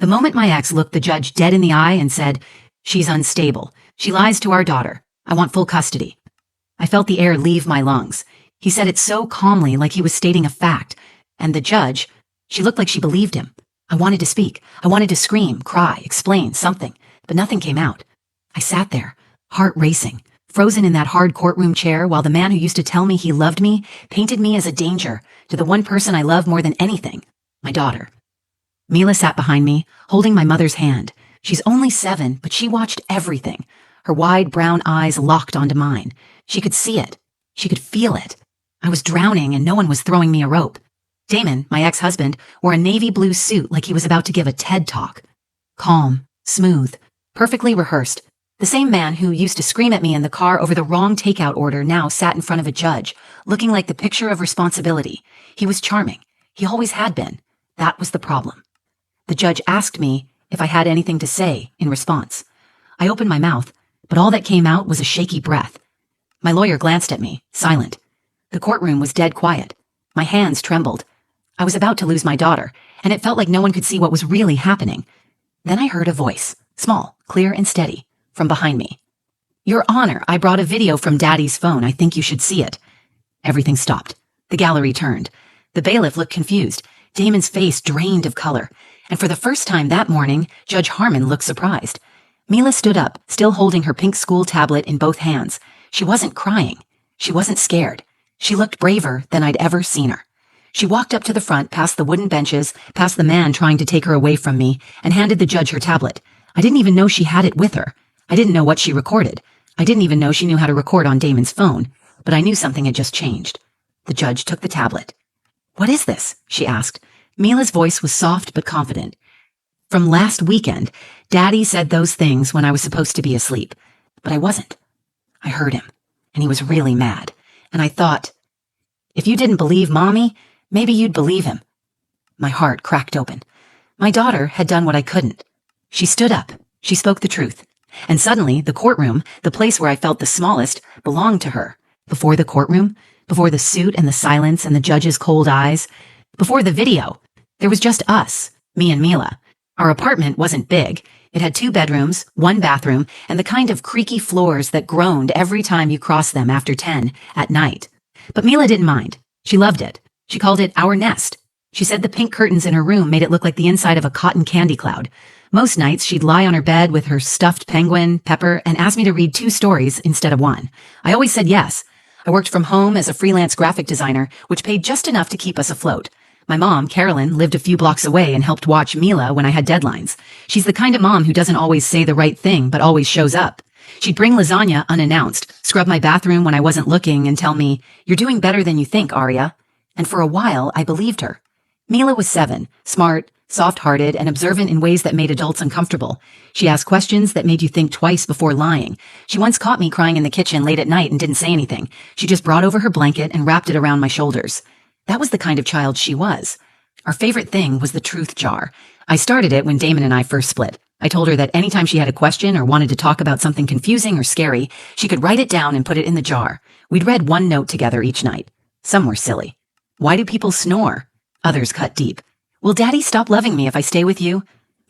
The moment my ex looked the judge dead in the eye and said, "She's unstable. She lies to our daughter. I want full custody," I felt the air leave my lungs. He said it so calmly, like he was stating a fact. And the judge, she looked like she believed him. I wanted to speak. I wanted to scream, cry, explain, something. But nothing came out. I sat there, heart racing, frozen in that hard courtroom chair while the man who used to tell me he loved me painted me as a danger to the one person I love more than anything, my daughter. Mila sat behind me, holding my mother's hand. She's only 7, but she watched everything. Her wide brown eyes locked onto mine. She could see it. She could feel it. I was drowning and no one was throwing me a rope. Damon, my ex-husband, wore a navy blue suit like he was about to give a TED talk. Calm, smooth, perfectly rehearsed. The same man who used to scream at me in the car over the wrong takeout order now sat in front of a judge, looking like the picture of responsibility. He was charming. He always had been. That was the problem. The judge asked me if I had anything to say in response. I opened my mouth, but all that came out was a shaky breath. My lawyer glanced at me, silent. The courtroom was dead quiet. My hands trembled. I was about to lose my daughter, and it felt like no one could see what was really happening. Then I heard a voice, small, clear, and steady, from behind me. "Your Honor, I brought a video from Daddy's phone. I think you should see it." Everything stopped. The gallery turned. The bailiff looked confused. Damon's face drained of color. And for the first time that morning, Judge Harmon looked surprised. Mila stood up, still holding her pink school tablet in both hands. She wasn't crying. She wasn't scared. She looked braver than I'd ever seen her. She walked up to the front, past the wooden benches, past the man trying to take her away from me, and handed the judge her tablet. I didn't even know she had it with her. I didn't know what she recorded. I didn't even know she knew how to record on Damon's phone, but I knew something had just changed. The judge took the tablet. "What is this?" she asked. Mila's voice was soft but confident. "From last weekend, Daddy said those things when I was supposed to be asleep, but I wasn't. I heard him, and he was really mad, and I thought, if you didn't believe Mommy, maybe you'd believe him." My heart cracked open. My daughter had done what I couldn't. She stood up. She spoke the truth. And suddenly, the courtroom, the place where I felt the smallest, belonged to her. Before the courtroom, before the suit and the silence and the judge's cold eyes, before the video, there was just us, me and Mila. Our apartment wasn't big. It had 2 bedrooms, 1 bathroom, and the kind of creaky floors that groaned every time you crossed them after 10 at night. But Mila didn't mind. She loved it. She called it our nest. She said the pink curtains in her room made it look like the inside of a cotton candy cloud. Most nights, she'd lie on her bed with her stuffed penguin, Pepper, and ask me to read 2 stories instead of 1. I always said yes. I worked from home as a freelance graphic designer, which paid just enough to keep us afloat. My mom, Carolyn, lived a few blocks away and helped watch Mila when I had deadlines. She's the kind of mom who doesn't always say the right thing, but always shows up. She'd bring lasagna unannounced, scrub my bathroom when I wasn't looking, and tell me, "You're doing better than you think, Aria." And for a while, I believed her. Mila was 7, smart, soft-hearted, and observant in ways that made adults uncomfortable. She asked questions that made you think twice before lying. She once caught me crying in the kitchen late at night and didn't say anything. She just brought over her blanket and wrapped it around my shoulders. That was the kind of child she was. Our favorite thing was the truth jar. I started it when Damon and I first split. I told her that anytime she had a question or wanted to talk about something confusing or scary, she could write it down and put it in the jar. We'd read 1 note together each night. Some were silly. "Why do people snore?" Others cut deep. "Will Daddy stop loving me if I stay with you?"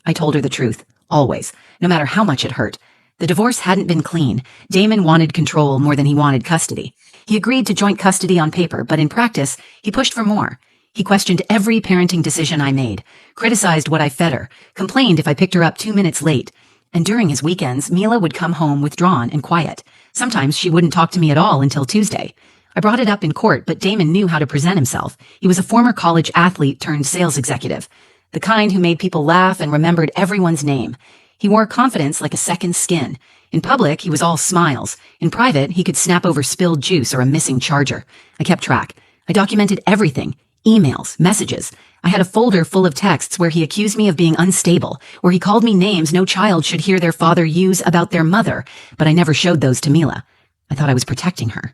I told her the truth, always, no matter how much it hurt. The divorce hadn't been clean. Damon wanted control more than he wanted custody. He agreed to joint custody on paper, but in practice, he pushed for more. He questioned every parenting decision I made, criticized what I fed her, complained if I picked her up 2 minutes late. And during his weekends, Mila would come home withdrawn and quiet. Sometimes she wouldn't talk to me at all until Tuesday. I brought it up in court, but Damon knew how to present himself. He was a former college athlete turned sales executive, the kind who made people laugh and remembered everyone's name. He wore confidence like a second skin. In public, he was all smiles. In private, he could snap over spilled juice or a missing charger. I kept track. I documented everything. Emails, messages. I had a folder full of texts where he accused me of being unstable, where he called me names no child should hear their father use about their mother, but I never showed those to Mila. I thought I was protecting her.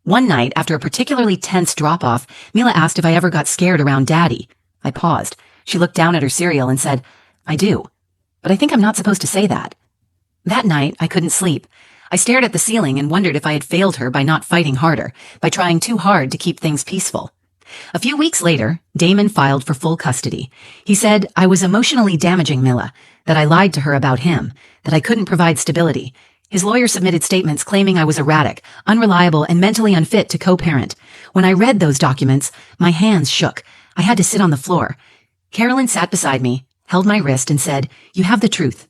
One night, after a particularly tense drop-off, Mila asked if I ever got scared around Daddy. I paused. She looked down at her cereal and said, "I do. But I think I'm not supposed to say that." That night, I couldn't sleep. I stared at the ceiling and wondered if I had failed her by not fighting harder, by trying too hard to keep things peaceful. A few weeks later, Damon filed for full custody. He said I was emotionally damaging Mila, that I lied to her about him, that I couldn't provide stability. His lawyer submitted statements claiming I was erratic, unreliable, and mentally unfit to co-parent. When I read those documents, my hands shook. I had to sit on the floor. Carolyn sat beside me, held my wrist, and said, "You have the truth."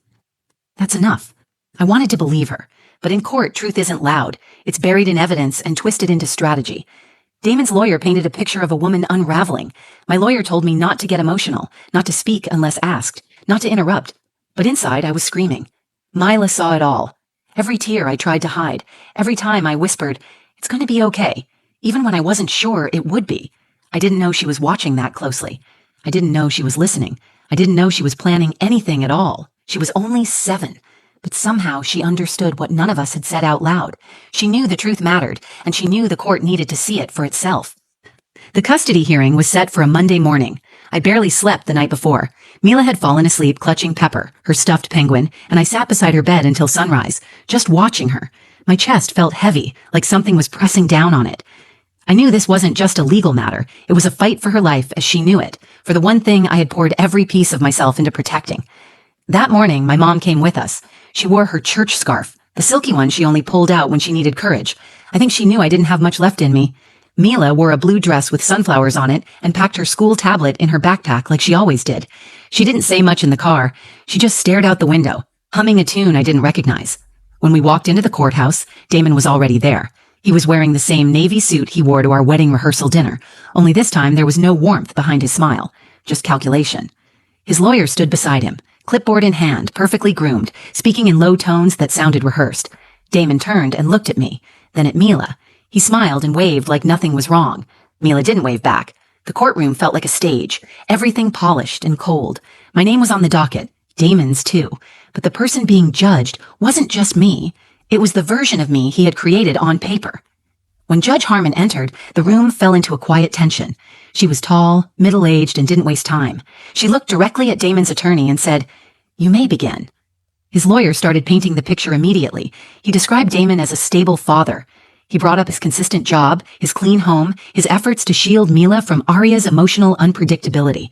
That's enough. I wanted to believe her, but in court, truth isn't loud. It's buried in evidence and twisted into strategy. Damon's lawyer painted a picture of a woman unraveling. My lawyer told me not to get emotional, not to speak unless asked, not to interrupt. But inside, I was screaming. Mila saw it all. Every tear I tried to hide, every time I whispered, "It's going to be okay," even when I wasn't sure it would be. I didn't know she was watching that closely. I didn't know she was listening. I didn't know she was planning anything at all. She was only 7. But somehow she understood what none of us had said out loud. She knew the truth mattered, and she knew the court needed to see it for itself. The custody hearing was set for a Monday morning. I barely slept the night before. Mila had fallen asleep clutching Pepper, her stuffed penguin, and I sat beside her bed until sunrise, just watching her. My chest felt heavy, like something was pressing down on it. I knew this wasn't just a legal matter. It was a fight for her life as she knew it, for the one thing I had poured every piece of myself into protecting. That morning, my mom came with us. She wore her church scarf, the silky one she only pulled out when she needed courage. I think she knew I didn't have much left in me. Mila wore a blue dress with sunflowers on it and packed her school tablet in her backpack like she always did. She didn't say much in the car. She just stared out the window, humming a tune I didn't recognize. When we walked into the courthouse, Damon was already there. He was wearing the same navy suit he wore to our wedding rehearsal dinner, only this time there was no warmth behind his smile, just calculation. His lawyer stood beside him, clipboard in hand, perfectly groomed, speaking in low tones that sounded rehearsed. Damon turned and looked at me, then at Mila. He smiled and waved like nothing was wrong. Mila didn't wave back. The courtroom felt like a stage, everything polished and cold. My name was on the docket, Damon's too, but the person being judged wasn't just me. It was the version of me he had created on paper. When Judge Harmon entered, the room fell into a quiet tension. She was tall, middle-aged, and didn't waste time. She looked directly at Damon's attorney and said, "You may begin." His lawyer started painting the picture immediately. He described Damon as a stable father. He brought up his consistent job, his clean home, his efforts to shield Mila from Arya's emotional unpredictability.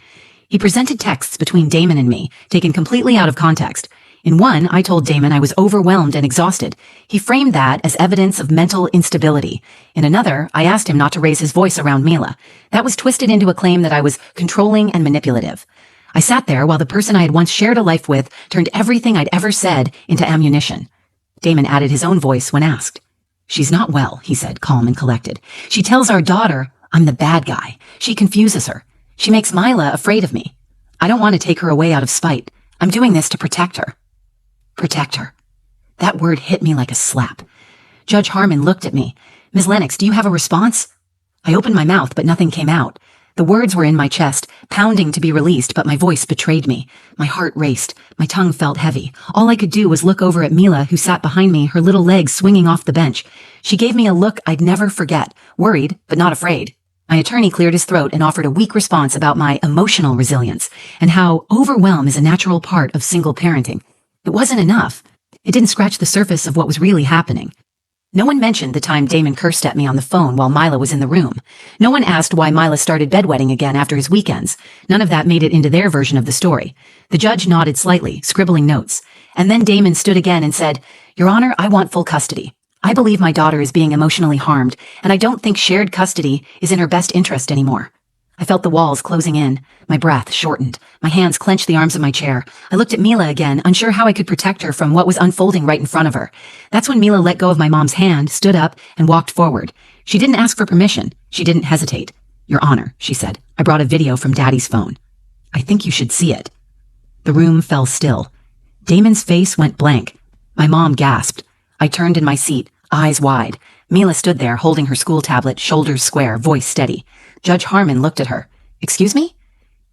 He presented texts between Damon and me, taken completely out of context. In one, I told Damon I was overwhelmed and exhausted. He framed that as evidence of mental instability. In another, I asked him not to raise his voice around Mila. That was twisted into a claim that I was controlling and manipulative. I sat there while the person I had once shared a life with turned everything I'd ever said into ammunition. Damon added his own voice when asked. "She's not well," he said, calm and collected. "She tells our daughter I'm the bad guy. She confuses her. She makes Mila afraid of me. I don't want to take her away out of spite. I'm doing this to protect her." Protect her. That word hit me like a slap. Judge Harmon looked at me. "Ms. Lennox, do you have a response?" I opened my mouth, but nothing came out. The words were in my chest, pounding to be released, but my voice betrayed me. My heart raced. My tongue felt heavy. All I could do was look over at Mila, who sat behind me, her little legs swinging off the bench. She gave me a look I'd never forget, worried, but not afraid. My attorney cleared his throat and offered a weak response about my emotional resilience and how overwhelm is a natural part of single parenting. It wasn't enough. It didn't scratch the surface of what was really happening. No one mentioned the time Damon cursed at me on the phone while Mila was in the room. No one asked why Mila started bedwetting again after his weekends. None of that made it into their version of the story. The judge nodded slightly, scribbling notes. And then Damon stood again and said, "Your Honor, I want full custody. I believe my daughter is being emotionally harmed, and I don't think shared custody is in her best interest anymore." I felt the walls closing in. My breath shortened. My hands clenched the arms of my chair. I looked at Mila again, unsure how I could protect her from what was unfolding right in front of her. That's when Mila let go of my mom's hand, stood up, and walked forward. She didn't ask for permission. She didn't hesitate. "Your Honor," she said, "I brought a video from Daddy's phone. I think you should see it." The room fell still. Damon's face went blank. My mom gasped. I turned in my seat, eyes wide. Mila stood there, holding her school tablet, shoulders square, voice steady. Judge Harmon looked at her. "Excuse me?"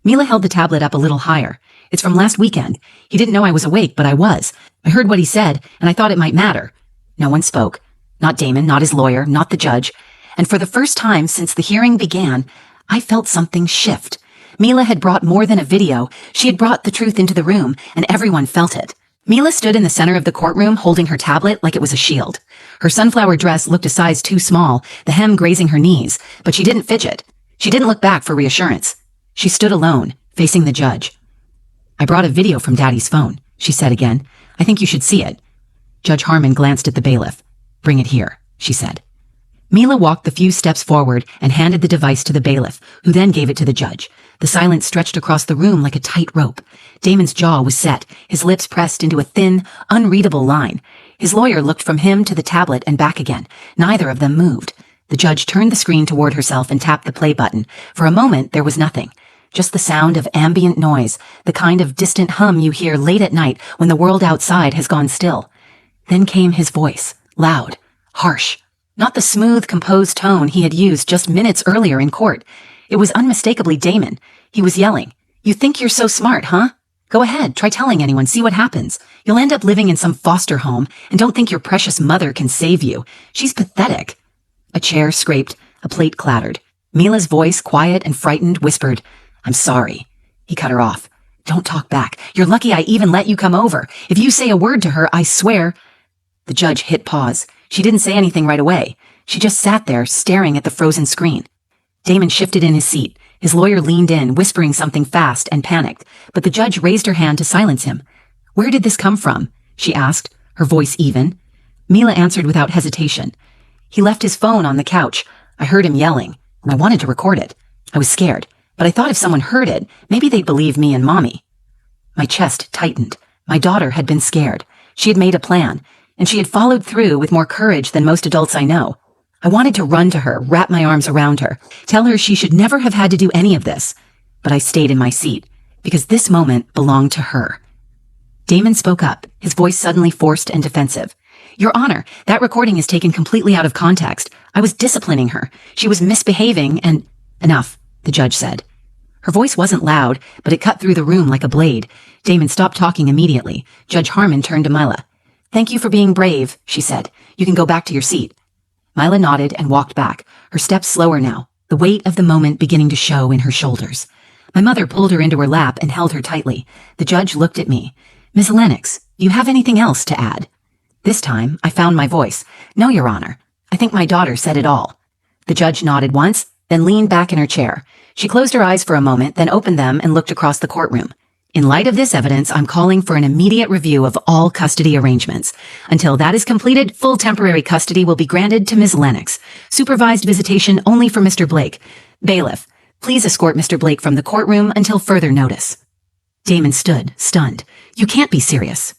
Mila held the tablet up a little higher. "It's from last weekend. He didn't know I was awake, but I was. I heard what he said, and I thought it might matter." No one spoke. Not Damon, not his lawyer, not the judge. And for the first time since the hearing began, I felt something shift. Mila had brought more than a video. She had brought the truth into the room, and everyone felt it. Mila stood in the center of the courtroom holding her tablet like it was a shield. Her sunflower dress looked a size too small, the hem grazing her knees, but she didn't fidget. She didn't look back for reassurance. She stood alone, facing the judge. "I brought a video from Daddy's phone," she said again. "I think you should see it." Judge Harmon glanced at the bailiff. "Bring it here," she said. Mila walked the few steps forward and handed the device to the bailiff, who then gave it to the judge. The silence stretched across the room like a tight rope. Damon's jaw was set, his lips pressed into a thin, unreadable line. His lawyer looked from him to the tablet and back again. Neither of them moved. The judge turned the screen toward herself and tapped the play button. For a moment, there was nothing. Just the sound of ambient noise, the kind of distant hum you hear late at night when the world outside has gone still. Then came his voice, loud, harsh. Not the smooth, composed tone he had used just minutes earlier in court. It was unmistakably Damon. He was yelling, "You think you're so smart, huh? Go ahead, try telling anyone, see what happens. You'll end up living in some foster home, and don't think your precious mother can save you. She's pathetic." A chair scraped, a plate clattered. Mila's voice, quiet and frightened, whispered, "I'm sorry." He cut her off. "Don't talk back. You're lucky I even let you come over. If you say a word to her, I swear—" The judge hit pause. She didn't say anything right away. She just sat there, staring at the frozen screen. Damon shifted in his seat. His lawyer leaned in, whispering something fast and panicked, but the judge raised her hand to silence him. "Where did this come from?" she asked, her voice even. Mila answered without hesitation. "He left his phone on the couch. I heard him yelling, and I wanted to record it. I was scared, but I thought if someone heard it, maybe they'd believe me and Mommy." My chest tightened. My daughter had been scared. She had made a plan, and she had followed through with more courage than most adults I know. I wanted to run to her, wrap my arms around her, tell her she should never have had to do any of this. But I stayed in my seat, because this moment belonged to her. Damon spoke up, his voice suddenly forced and defensive. "Your Honor, that recording is taken completely out of context. I was disciplining her. She was misbehaving and—" "Enough," the judge said. Her voice wasn't loud, but it cut through the room like a blade. Damon stopped talking immediately. Judge Harmon turned to Mila. "Thank you for being brave," she said. "You can go back to your seat." Mila nodded and walked back, her steps slower now, the weight of the moment beginning to show in her shoulders. My mother pulled her into her lap and held her tightly. The judge looked at me. "Ms. Lennox, do you have anything else to add?" This time, I found my voice. "No, Your Honor. I think my daughter said it all." The judge nodded once, then leaned back in her chair. She closed her eyes for a moment, then opened them and looked across the courtroom. "In light of this evidence, I'm calling for an immediate review of all custody arrangements. Until that is completed, full temporary custody will be granted to Ms. Lennox. Supervised visitation only for Mr. Blake. Bailiff, please escort Mr. Blake from the courtroom until further notice." Damon stood, stunned. "You can't be serious."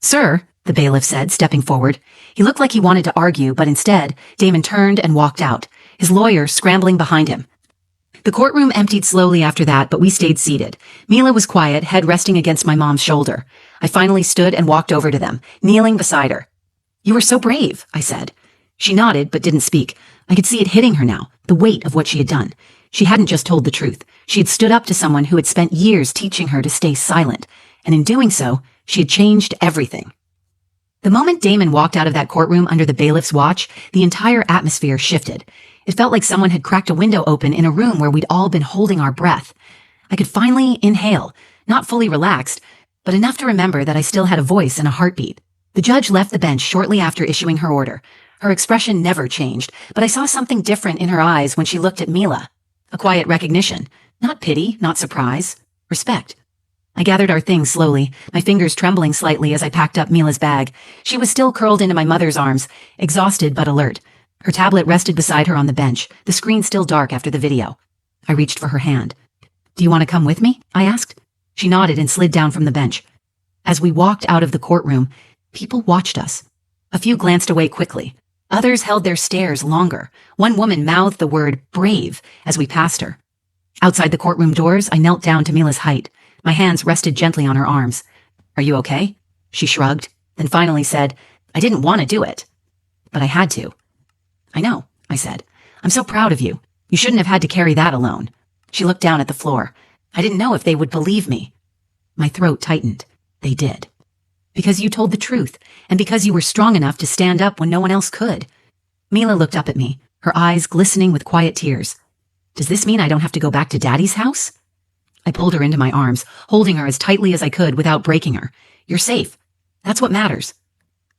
"Sir," the bailiff said, stepping forward. He looked like he wanted to argue, but instead, Damon turned and walked out, his lawyer scrambling behind him. The courtroom emptied slowly after that, but we stayed seated. Mila was quiet, head resting against my mom's shoulder. I finally stood and walked over to them, kneeling beside her. "You were so brave," I said. She nodded, but didn't speak. I could see it hitting her now, the weight of what she had done. She hadn't just told the truth. She had stood up to someone who had spent years teaching her to stay silent, and in doing so, she had changed everything. The moment Damon walked out of that courtroom under the bailiff's watch, the entire atmosphere shifted. It felt like someone had cracked a window open in a room where we'd all been holding our breath. I could finally inhale, not fully relaxed, but enough to remember that I still had a voice and a heartbeat. The judge left the bench shortly after issuing her order. Her expression never changed, but I saw something different in her eyes when she looked at Mila. A quiet recognition. Not pity, not surprise. Respect. I gathered our things slowly, my fingers trembling slightly as I packed up Mila's bag. She was still curled into my mother's arms, exhausted but alert. Her tablet rested beside her on the bench, the screen still dark after the video. I reached for her hand. "Do you want to come with me?" I asked. She nodded and slid down from the bench. As we walked out of the courtroom, people watched us. A few glanced away quickly. Others held their stares longer. One woman mouthed the word brave as we passed her. Outside the courtroom doors, I knelt down to Mila's height. My hands rested gently on her arms. "Are you okay?" She shrugged, then finally said, "I didn't want to do it, but I had to." "I know," I said. "I'm so proud of you. You shouldn't have had to carry that alone." She looked down at the floor. I didn't know if they would believe me. My throat tightened. They did. "Because you told the truth, and because you were strong enough to stand up when no one else could." Mila looked up at me, her eyes glistening with quiet tears. "Does this mean I don't have to go back to Daddy's house?" I pulled her into my arms, holding her as tightly as I could without breaking her. "You're safe. That's what matters."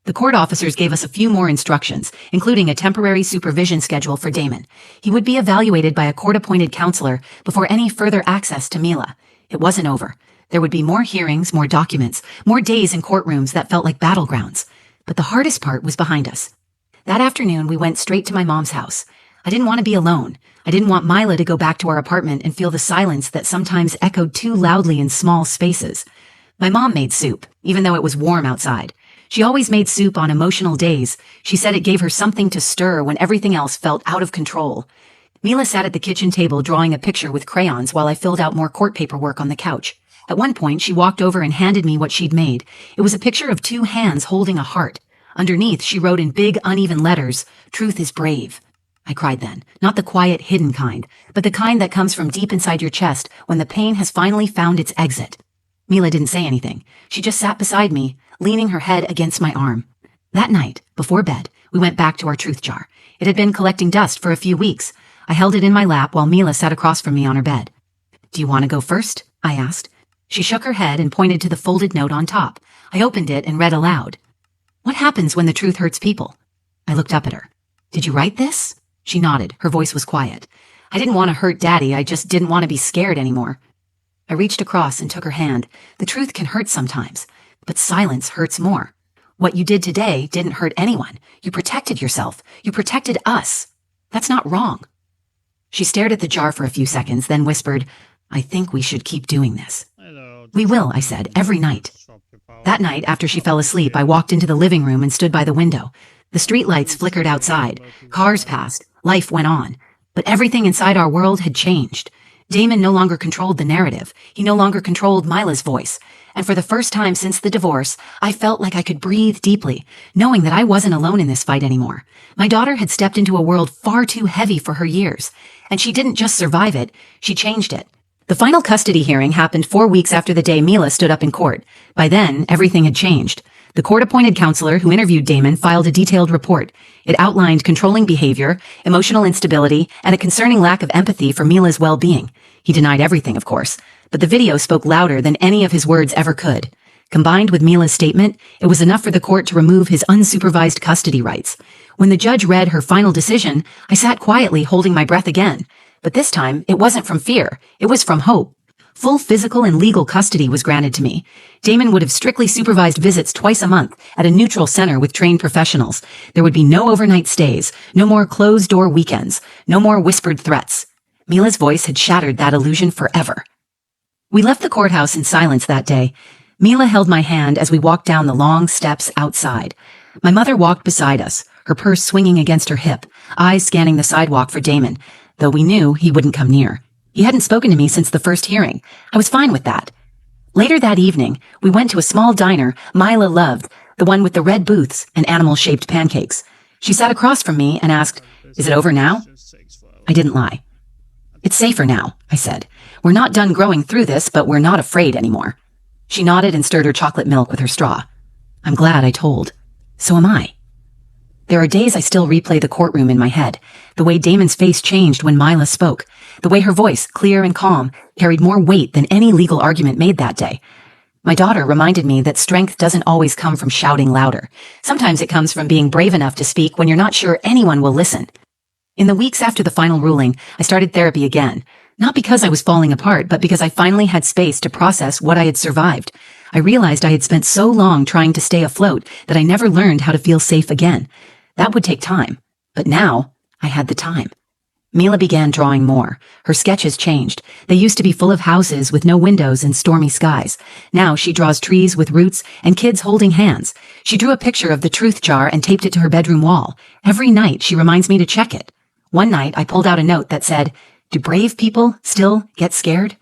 The court officers gave us a few more instructions, including a temporary supervision schedule for Damon. He would be evaluated by a court-appointed counselor before any further access to Mila. It wasn't over. There would be more hearings, more documents, more days in courtrooms that felt like battlegrounds. But the hardest part was behind us. That afternoon, we went straight to my mom's house. I didn't want to be alone. I didn't want Mila to go back to our apartment and feel the silence that sometimes echoed too loudly in small spaces. My mom made soup, even though it was warm outside. She always made soup on emotional days. She said it gave her something to stir when everything else felt out of control. Mila sat at the kitchen table drawing a picture with crayons while I filled out more court paperwork on the couch. At one point, she walked over and handed me what she'd made. It was a picture of two hands holding a heart. Underneath, she wrote in big, uneven letters, "Truth is brave." I cried then, not the quiet, hidden kind, but the kind that comes from deep inside your chest when the pain has finally found its exit. Mila didn't say anything. She just sat beside me, leaning her head against my arm. That night, before bed, we went back to our truth jar. It had been collecting dust for a few weeks. I held it in my lap while Mila sat across from me on her bed. "Do you want to go first?" I asked. She shook her head and pointed to the folded note on top. I opened it and read aloud. "What happens when the truth hurts people?" I looked up at her. "Did you write this?" She nodded. Her voice was quiet. "I didn't want to hurt Daddy. I just didn't want to be scared anymore." I reached across and took her hand. The truth can hurt sometimes, but silence hurts more. What you did today didn't hurt anyone. You protected yourself. You protected us. That's not wrong. She stared at the jar for a few seconds, then whispered, "I think we should keep doing this." "We will," I said, "every night." That night, after she fell asleep, I walked into the living room and stood by the window. The streetlights flickered outside. Cars passed. Life went on. But everything inside our world had changed. Damon no longer controlled the narrative. He no longer controlled Mila's voice. And for the first time since the divorce, I felt like I could breathe deeply, knowing that I wasn't alone in this fight anymore. My daughter had stepped into a world far too heavy for her years. And she didn't just survive it, she changed it. The final custody hearing happened 4 weeks after the day Mila stood up in court. By then, everything had changed. The court-appointed counselor who interviewed Damon filed a detailed report. It outlined controlling behavior, emotional instability, and a concerning lack of empathy for Mila's well-being. He denied everything, of course, but the video spoke louder than any of his words ever could. Combined with Mila's statement, it was enough for the court to remove his unsupervised custody rights. When the judge read her final decision, I sat quietly holding my breath again. But this time, it wasn't from fear. It was from hope. Full physical and legal custody was granted to me. Damon would have strictly supervised visits twice a month at a neutral center with trained professionals. There would be no overnight stays, no more closed-door weekends, no more whispered threats. Mila's voice had shattered that illusion forever. We left the courthouse in silence that day. Mila held my hand as we walked down the long steps outside. My mother walked beside us, her purse swinging against her hip, eyes scanning the sidewalk for Damon, though we knew he wouldn't come near. He hadn't spoken to me since the first hearing. I was fine with that. Later that evening, we went to a small diner Mila loved, the one with the red booths and animal-shaped pancakes. She sat across from me and asked, "Is it over now?" I didn't lie. "It's safer now," I said. "We're not done growing through this, but we're not afraid anymore." She nodded and stirred her chocolate milk with her straw. "I'm glad I told. So am I." There are days I still replay the courtroom in my head. The way Damon's face changed when Mila spoke. The way her voice, clear and calm, carried more weight than any legal argument made that day. My daughter reminded me that strength doesn't always come from shouting louder. Sometimes it comes from being brave enough to speak when you're not sure anyone will listen. In the weeks after the final ruling, I started therapy again. Not because I was falling apart, but because I finally had space to process what I had survived. I realized I had spent so long trying to stay afloat that I never learned how to feel safe again. That would take time. But now, I had the time. Mila began drawing more. Her sketches changed. They used to be full of houses with no windows and stormy skies. Now she draws trees with roots and kids holding hands. She drew a picture of the truth jar and taped it to her bedroom wall. Every night she reminds me to check it. One night I pulled out a note that said, "Do brave people still get scared?"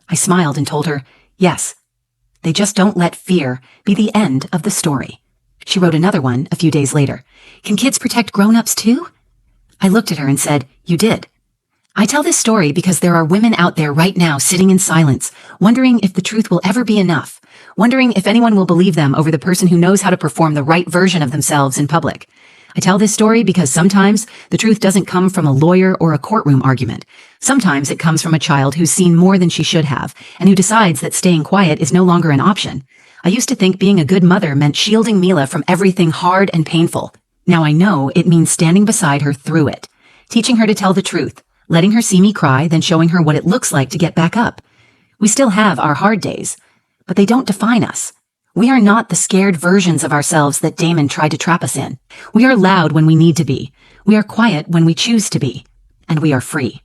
I smiled and told her, "Yes. They just don't let fear be the end of the story." She wrote another one a few days later. "Can kids protect grown-ups too?" I looked at her and said, "You did." I tell this story because there are women out there right now sitting in silence, wondering if the truth will ever be enough, wondering if anyone will believe them over the person who knows how to perform the right version of themselves in public. I tell this story because sometimes the truth doesn't come from a lawyer or a courtroom argument. Sometimes it comes from a child who's seen more than she should have, and who decides that staying quiet is no longer an option. I used to think being a good mother meant shielding Mila from everything hard and painful. Now I know it means standing beside her through it, teaching her to tell the truth, letting her see me cry, then showing her what it looks like to get back up. We still have our hard days, but they don't define us. We are not the scared versions of ourselves that Damon tried to trap us in. We are loud when we need to be. We are quiet when we choose to be. And we are free.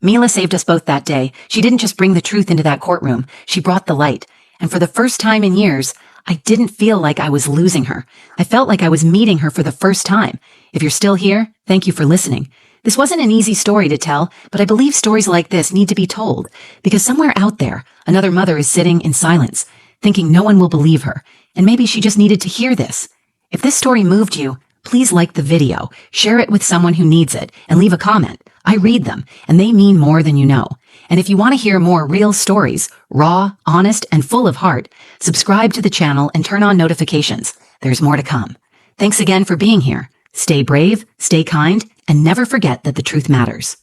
Mila saved us both that day. She didn't just bring the truth into that courtroom. She brought the light. And for the first time in years, I didn't feel like I was losing her. I felt like I was meeting her for the first time. If you're still here, thank you for listening. This wasn't an easy story to tell, but I believe stories like this need to be told, because somewhere out there, another mother is sitting in silence, thinking no one will believe her, and maybe she just needed to hear this. If this story moved you, please like the video, share it with someone who needs it, and leave a comment. I read them, and they mean more than you know. And if you want to hear more real stories, raw, honest, and full of heart, subscribe to the channel and turn on notifications. There's more to come. Thanks again for being here. Stay brave, stay kind, and never forget that the truth matters.